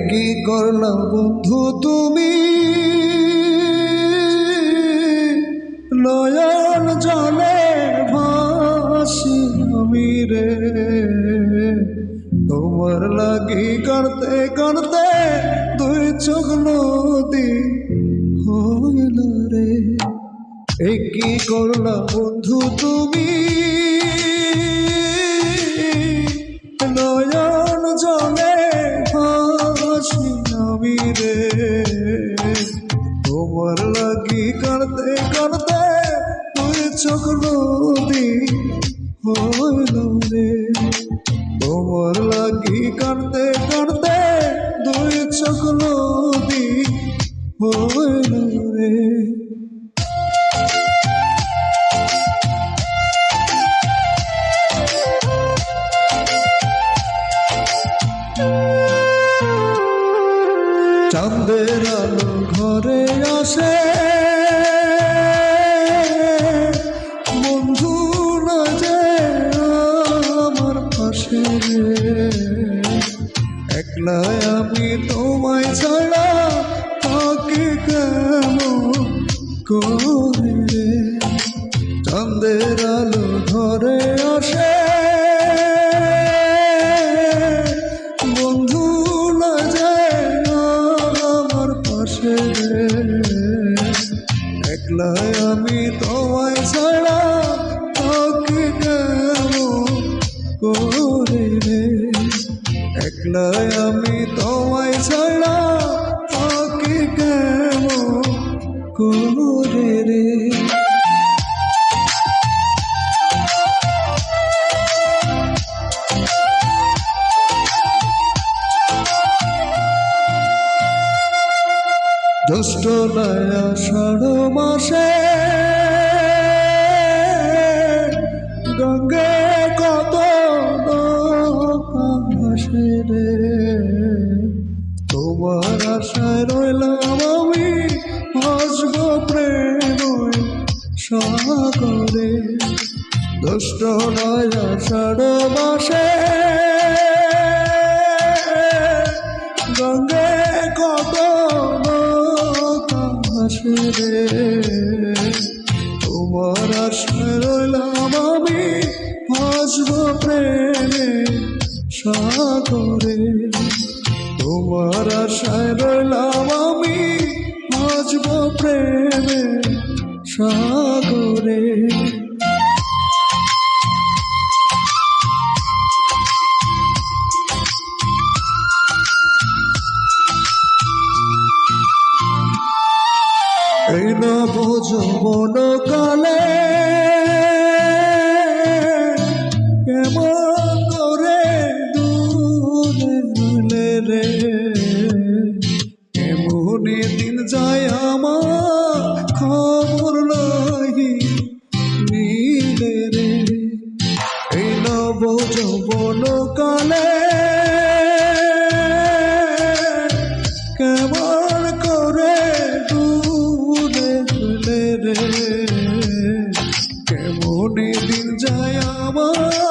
কি করলা বন্ধু তুমি নয়ন জলে ভাসি আমি রে, তোমার লাগি কাঁদতে কাঁদতে দুই চোখ নদী হইল রে। কি করলা বন্ধু তুমি নয়ন জলে ভাসি আমি রে, তোমার লাগি কাঁদতে কাঁদতে দুই চোখ নদী হইল রে। তোমার লাগি কাঁদতে কাঁদতে দুই চোখ নদী হইল রে। চাঁদের আলো ঘরে আসে বন্ধু না যে আমার পাশে, একলা আমি তোমায় ছাড়া থাকি কেমন করে রে। চাঁদের আলো ঘরে আসে বন্ধু না যায় আমার পাশে, একলা আমি তোমায় ছাড়া থাকি কেমন করে রে। একলা আমি তোমায় ছাড়া থাকি কেমন করে রে। জ্যৈষ্ঠ নয়া ষাঢ় মাসে গঙ্গে কত ভাসে রে, তোমার আশায় রইলাম আমি ভাসব প্রেম সাগরে। জ্যৈষ্ঠ নয়া ষাঢ় মাসে গঙ্গে কত ভাসে রে, তোমার আশায় রইলাম আমি ভাসব প্রেমে সাগরে। তোমার আশায় রইলাম আমি ভাসব প্রেমে সাগরে। এই নব যৌবন কালে কেমন করে দূরে হলে রে, কেমনে দিন যায় আমার খবর লহি নিলে রে। এই নব যৌবন কালে কেমন করে রে, কেমনে দিন যায় আমার